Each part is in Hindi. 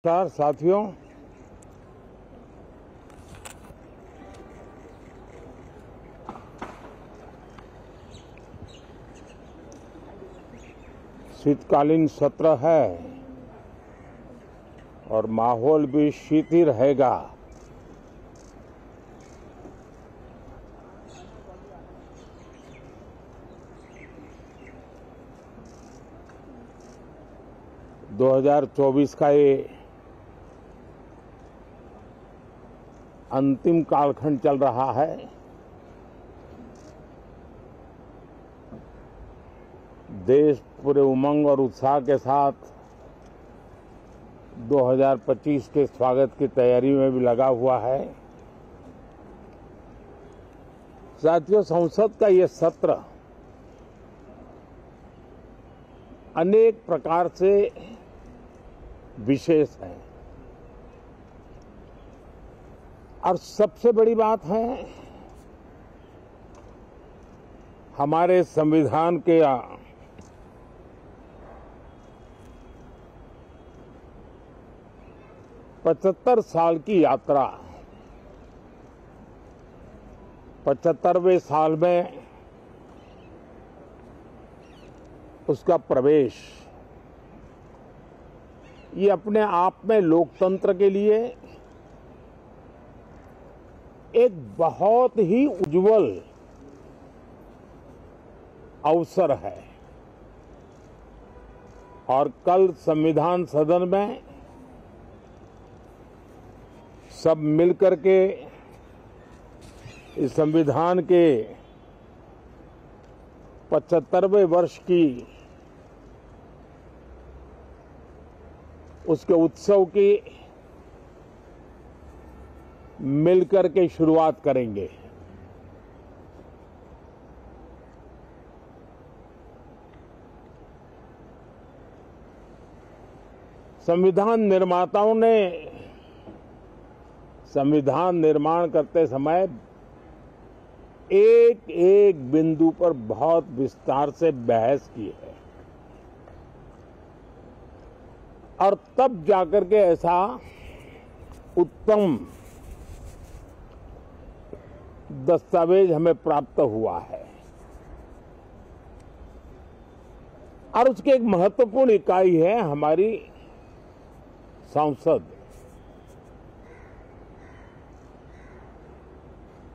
नमस्कार साथियों, शीतकालीन सत्र है और माहौल भी शीत ही रहेगा। दो 2024 का ये अंतिम कालखंड चल रहा है। देश पूरे उमंग और उत्साह के साथ 2025 के स्वागत की तैयारी में भी लगा हुआ है। साथियों, संसद का ये सत्र अनेक प्रकार से विशेष है और सबसे बड़ी बात है, हमारे संविधान के 75 साल की यात्रा, 75वें साल में उसका प्रवेश, ये अपने आप में लोकतंत्र के लिए एक बहुत ही उज्जवल अवसर है। और कल संविधान सदन में सब मिलकर के इस संविधान के 75वें वर्ष की उसके उत्सव की मिलकर के शुरुआत करेंगे। संविधान निर्माताओं ने संविधान निर्माण करते समय एक एक बिंदु पर बहुत विस्तार से बहस की है और तब जाकर के ऐसा उत्तम दस्तावेज हमें प्राप्त हुआ है। और उसकी एक महत्वपूर्ण इकाई है हमारी संसद।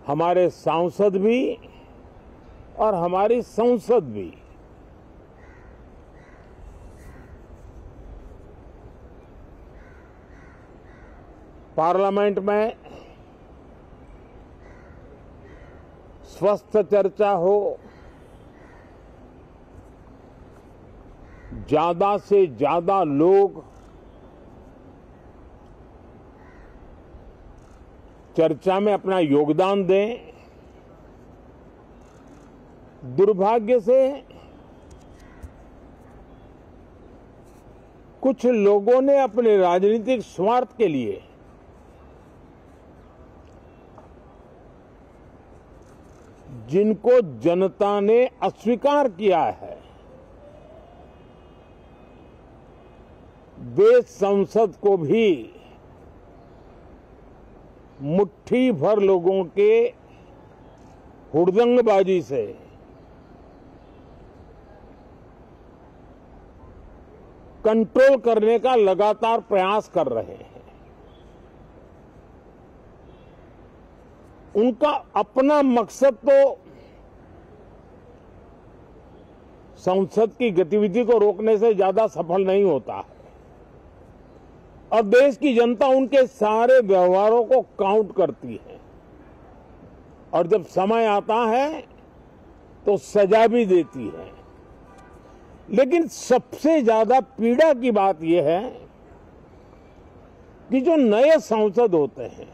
हमारे सांसद भी और हमारी संसद भी पार्लियामेंट में स्वस्थ चर्चा हो, ज्यादा से ज्यादा लोग चर्चा में अपना योगदान दें। दुर्भाग्य से कुछ लोगों ने अपने राजनीतिक स्वार्थ के लिए जिनको जनता ने अस्वीकार किया है, वे संसद को भी मुट्ठी भर लोगों के हुड़दंगबाजी से कंट्रोल करने का लगातार प्रयास कर रहे हैं। उनका अपना मकसद तो संसद की गतिविधि को रोकने से ज्यादा सफल नहीं होता है और देश की जनता उनके सारे व्यवहारों को काउंट करती है और जब समय आता है तो सजा भी देती है। लेकिन सबसे ज्यादा पीड़ा की बात यह है कि जो नए सांसद होते हैं,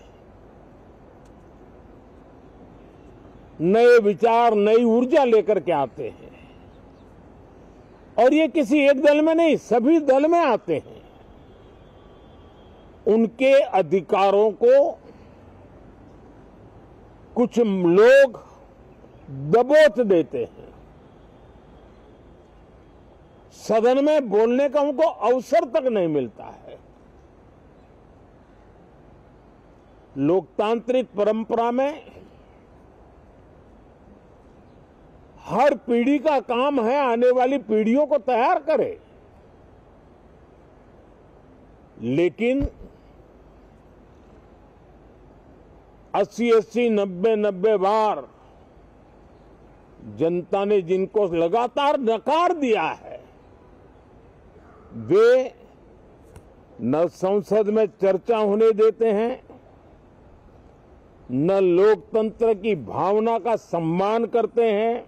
नए विचार, नई ऊर्जा लेकर के आते हैं और ये किसी एक दल में नहीं, सभी दल में आते हैं। उनके अधिकारों को कुछ लोग दबोच देते हैं। सदन में बोलने का उनको अवसर तक नहीं मिलता है। लोकतांत्रिक परंपरा में हर पीढ़ी का काम है आने वाली पीढ़ियों को तैयार करे, लेकिन 80-80, 90-90 बार जनता ने जिनको लगातार नकार दिया है, वे न संसद में चर्चा होने देते हैं, न लोकतंत्र की भावना का सम्मान करते हैं,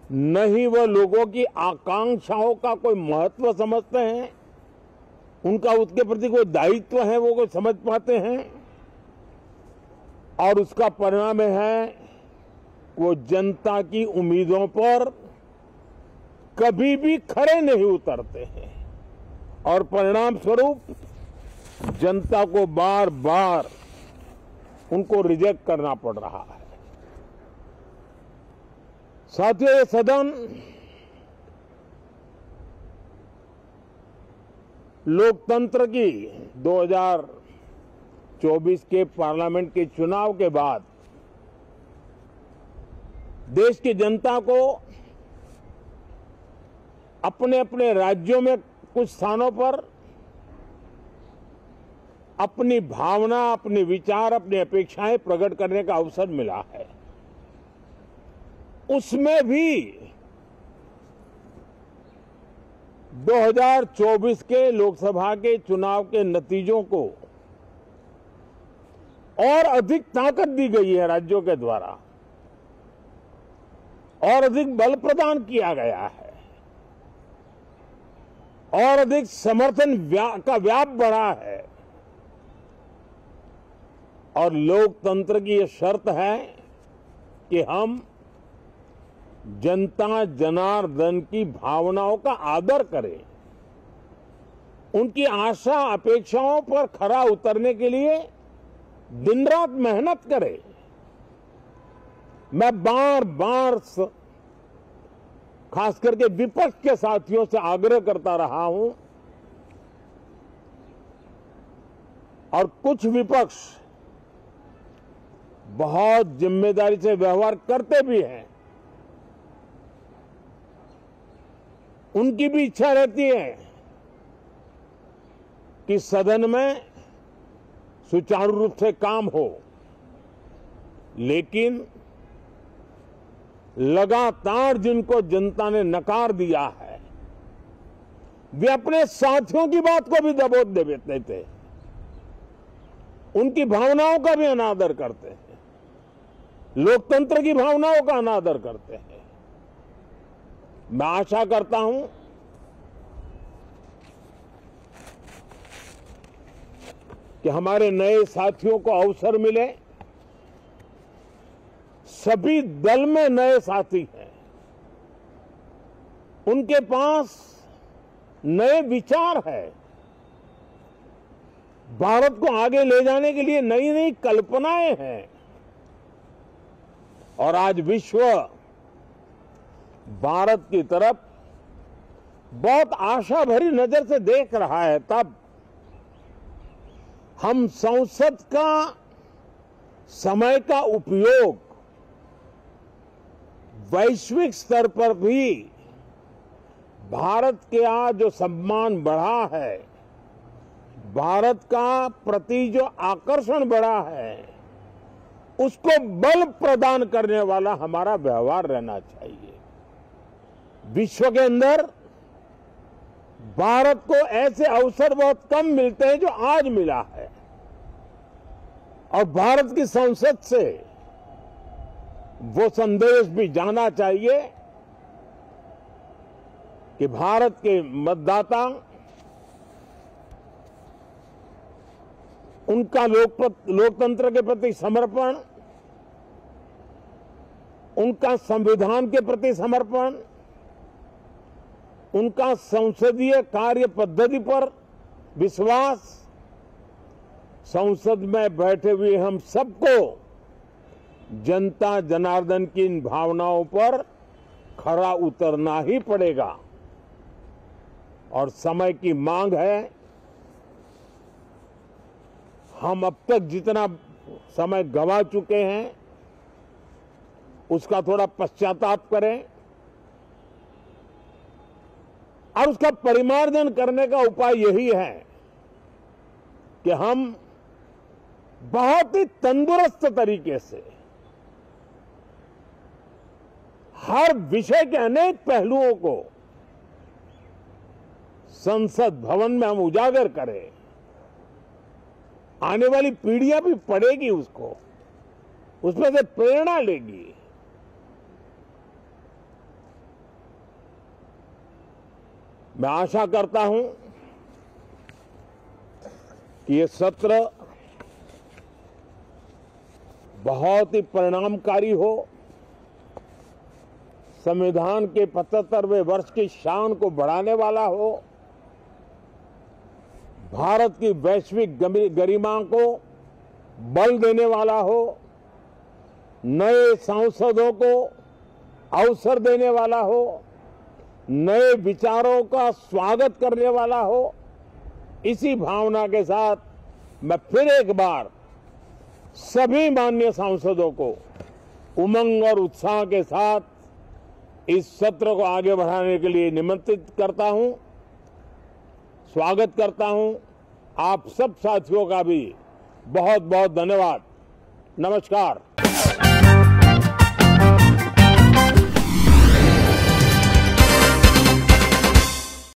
न ही वह लोगों की आकांक्षाओं का कोई महत्व समझते हैं, उनका उसके प्रति कोई दायित्व है वो कोई समझ पाते हैं। और उसका परिणाम है वो जनता की उम्मीदों पर कभी भी खरे नहीं उतरते हैं और परिणाम स्वरूप जनता को बार बार उनको रिजेक्ट करना पड़ रहा है। साथियों, ये सदन लोकतंत्र की 2024 के पार्लियामेंट के चुनाव के बाद देश की जनता को अपने अपने राज्यों में कुछ स्थानों पर अपनी भावना, अपने विचार, अपनी अपेक्षाएं प्रकट करने का अवसर मिला है। उसमें भी 2024 के लोकसभा के चुनाव के नतीजों को और अधिक ताकत दी गई है राज्यों के द्वारा और अधिक बल प्रदान किया गया है और अधिक समर्थन का व्याप बढ़ा है। और लोकतंत्र की यह शर्त है कि हम जनता जनार्दन की भावनाओं का आदर करें, उनकी आशा अपेक्षाओं पर खरा उतरने के लिए दिन रात मेहनत करें। मैं बार बार खास करके विपक्ष के साथियों से आग्रह करता रहा हूं और कुछ विपक्ष बहुत जिम्मेदारी से व्यवहार करते भी हैं। उनकी भी इच्छा रहती है कि सदन में सुचारू रूप से काम हो, लेकिन लगातार जिनको जनता ने नकार दिया है, वे अपने साथियों की बात को भी दबोच देते थे, उनकी भावनाओं का भी अनादर करते हैं, लोकतंत्र की भावनाओं का अनादर करते हैं। मैं आशा करता हूं कि हमारे नए साथियों को अवसर मिले। सभी दल में नए साथी हैं, उनके पास नए विचार है, भारत को आगे ले जाने के लिए नई नई कल्पनाएं हैं। और आज विश्व भारत की तरफ बहुत आशा भरी नजर से देख रहा है, तब हम संसद का समय का उपयोग वैश्विक स्तर पर भी भारत के आज जो सम्मान बढ़ा है, भारत का प्रति जो आकर्षण बढ़ा है, उसको बल प्रदान करने वाला हमारा व्यवहार रहना चाहिए। विश्व के अंदर भारत को ऐसे अवसर बहुत कम मिलते हैं जो आज मिला है और भारत की संसद से वो संदेश भी जाना चाहिए कि भारत के मतदाता उनका लोकतंत्र के प्रति समर्पण, उनका संविधान के प्रति समर्पण, उनका संसदीय कार्य पद्धति पर विश्वास, संसद में बैठे हुए हम सबको जनता जनार्दन की इन भावनाओं पर खरा उतरना ही पड़ेगा। और समय की मांग है, हम अब तक जितना समय गंवा चुके हैं उसका थोड़ा पश्चाताप करें और उसका परिमार्जन करने का उपाय यही है कि हम बहुत ही तंदुरुस्त तरीके से हर विषय के अनेक पहलुओं को संसद भवन में हम उजागर करें। आने वाली पीढ़ियां भी पढ़ेगी उसको, उसमें से प्रेरणा लेगी। मैं आशा करता हूं कि ये सत्र बहुत ही परिणामकारी हो, संविधान के 75वें वर्ष की शान को बढ़ाने वाला हो, भारत की वैश्विक गरिमा को बल देने वाला हो, नए सांसदों को अवसर देने वाला हो, नए विचारों का स्वागत करने वाला हो। इसी भावना के साथ मैं फिर एक बार सभी माननीय सांसदों को उमंग और उत्साह के साथ इस सत्र को आगे बढ़ाने के लिए निमंत्रित करता हूं, स्वागत करता हूं। आप सब साथियों का भी बहुत बहुत धन्यवाद। नमस्कार।